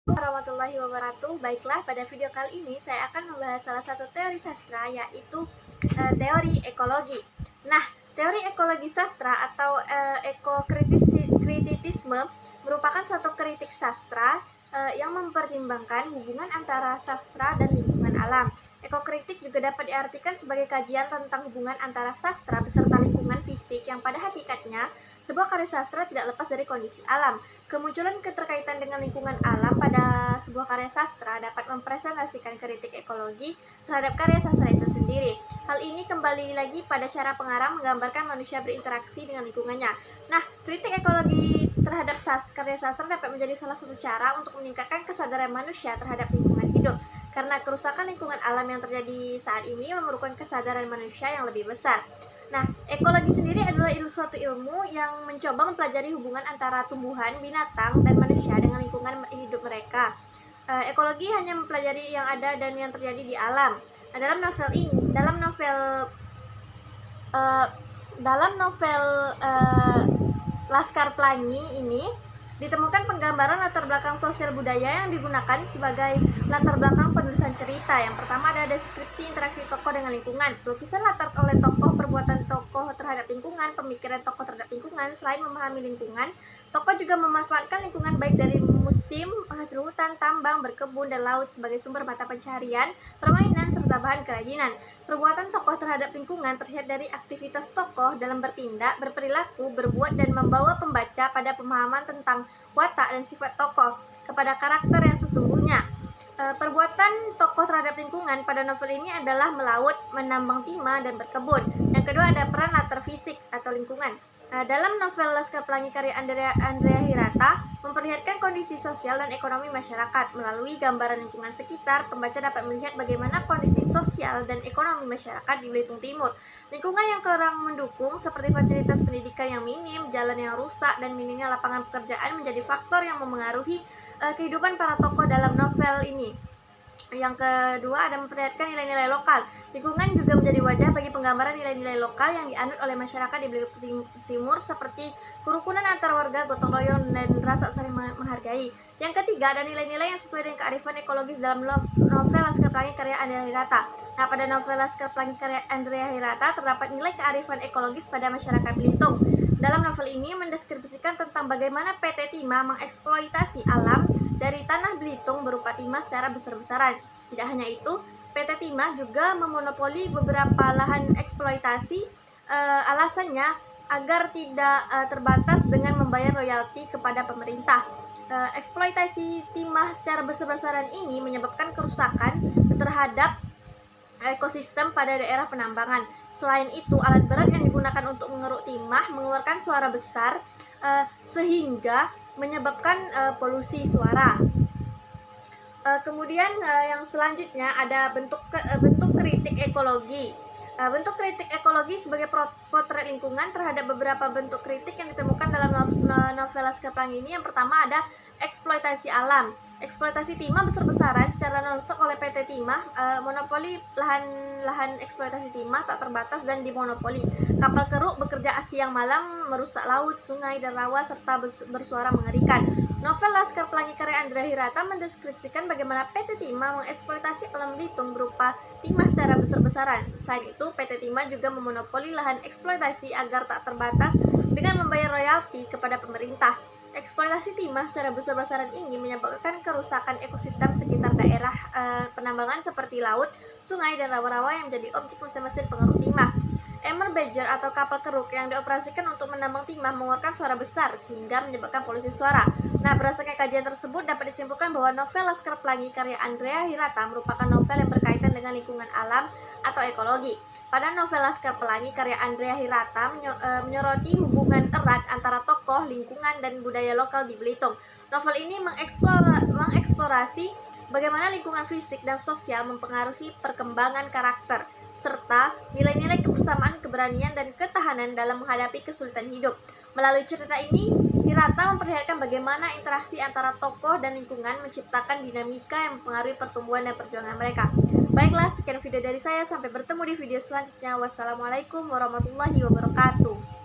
Warahmatullahi wabarakatuh. Baiklah, pada video kali ini saya akan membahas salah satu teori sastra, yaitu teori ekologi. Nah, teori ekologi sastra atau ekokritisisme merupakan suatu kritik sastra yang mempertimbangkan hubungan antara sastra dan lingkungan alam. Ekokritik juga dapat diartikan sebagai kajian tentang hubungan antara sastra beserta lingkungan fisik yang pada hakikatnya sebuah karya sastra tidak lepas dari kondisi alam. Kemunculan keterkaitan dengan lingkungan alam pada sebuah karya sastra dapat mempresentasikan kritik ekologi terhadap karya sastra itu sendiri. Hal ini kembali lagi pada cara pengarang menggambarkan manusia berinteraksi dengan lingkungannya. Nah, kritik ekologi terhadap karya sastra dapat menjadi salah satu cara untuk meningkatkan kesadaran manusia terhadap lingkungan hidup. Karena kerusakan lingkungan alam yang terjadi saat ini memerlukan kesadaran manusia yang lebih besar. Nah, ekologi sendiri adalah suatu ilmu yang mencoba mempelajari hubungan antara tumbuhan, binatang, dan manusia dengan lingkungan hidup mereka. Ekologi hanya mempelajari yang ada dan yang terjadi di alam. Nah, dalam novel Laskar Pelangi ini ditemukan penggambaran latar belakang sosial budaya yang digunakan sebagai latar belakang penulisan cerita. Yang pertama ada deskripsi interaksi tokoh dengan lingkungan. Pelukisan latar oleh tokoh, perbuatan tokoh terhadap lingkungan, pemikiran tokoh terhadap lingkungan. Selain memahami lingkungan, tokoh juga memanfaatkan lingkungan baik dari musim, hasil hutan, tambang, berkebun, dan laut sebagai sumber mata pencaharian, permainan, serta bahan kerajinan. Perbuatan tokoh terhadap lingkungan terlihat dari aktivitas tokoh dalam bertindak, berperilaku, berbuat, dan membawa pembaca pada pemahaman tentang watak dan sifat tokoh kepada karakter yang sesungguhnya. Perbuatan tokoh terhadap lingkungan pada novel ini adalah melaut, menambang timah, dan berkebun. Yang kedua ada peran latar fisik atau lingkungan. Dalam novel Laskar Pelangi karya Andrea Hirata memperlihatkan kondisi sosial dan ekonomi masyarakat. Melalui gambaran lingkungan sekitar, pembaca dapat melihat bagaimana kondisi sosial dan ekonomi masyarakat di Belitung Timur. Lingkungan yang kurang mendukung seperti fasilitas pendidikan yang minim, jalan yang rusak, dan minimnya lapangan pekerjaan menjadi faktor yang memengaruhi kehidupan para tokoh dalam novel ini. Yang kedua ada memperlihatkan nilai-nilai lokal. Lingkungan juga menjadi wadah bagi penggambaran nilai-nilai lokal yang dianut oleh masyarakat di Belitung Timur seperti kerukunan antar warga, gotong royong, dan rasa saling menghargai. Yang ketiga ada nilai-nilai yang sesuai dengan kearifan ekologis dalam novel Laskar Pelangi karya Andrea Hirata. Nah, pada novel Laskar Pelangi karya Andrea Hirata terdapat nilai kearifan ekologis pada masyarakat Belitung. Dalam novel ini mendeskripsikan tentang bagaimana PT Timah mengeksploitasi alam dari tanah Belitung berupa timah secara besar-besaran. Tidak hanya itu, PT Timah juga memonopoli beberapa lahan eksploitasi, alasannya agar tidak terbatas dengan membayar royalti kepada pemerintah. Eksploitasi timah secara besar-besaran ini menyebabkan kerusakan terhadap ekosistem pada daerah penambangan. Selain itu, alat berat yang digunakan untuk mengeruk timah mengeluarkan suara besar sehingga menyebabkan polusi suara. Kemudian yang selanjutnya ada bentuk kritik ekologi. Bentuk kritik ekologi sebagai potret lingkungan terhadap beberapa bentuk kritik yang ditemukan dalam novel Laskar Pelangi ini. Yang pertama ada eksploitasi alam. Eksploitasi timah besar-besaran secara non-stop oleh PT Timah, monopoli lahan eksploitasi timah tak terbatas dan dimonopoli. Kapal keruk bekerja siang malam merusak laut, sungai, dan rawa serta bersuara mengerikan. Novel Laskar Pelangi karya Andrea Hirata mendeskripsikan bagaimana PT Timah mengeksploitasi alam Belitung berupa timah secara besar-besaran. Selain itu, PT Timah juga memonopoli lahan eksploitasi agar tak terbatas dengan membayar royalti kepada pemerintah. Eksploitasi timah secara besar-besaran ini menyebabkan kerusakan ekosistem sekitar daerah penambangan seperti laut, sungai, dan rawa-rawa yang menjadi objek mesin-mesin pengeruk timah. Emmer Badger atau kapal keruk yang dioperasikan untuk menambang timah mengeluarkan suara besar sehingga menyebabkan polusi suara. Nah, berdasarkan kajian tersebut dapat disimpulkan bahwa novel Laskar Pelangi karya Andrea Hirata merupakan novel yang berkaitan dengan lingkungan alam atau ekologi. Pada novel Laskar Pelangi karya Andrea Hirata menyoroti hubungan erat antara tokoh, lingkungan, dan budaya lokal di Belitung. Novel ini mengeksplorasi bagaimana lingkungan fisik dan sosial mempengaruhi perkembangan karakter, serta nilai-nilai kebersamaan, keberanian, dan ketahanan dalam menghadapi kesulitan hidup. Melalui cerita ini, Hirata memperlihatkan bagaimana interaksi antara tokoh dan lingkungan menciptakan dinamika yang mempengaruhi pertumbuhan dan perjuangan mereka. Baiklah, sekian video dari saya. Sampai bertemu di video selanjutnya. Wassalamualaikum warahmatullahi wabarakatuh.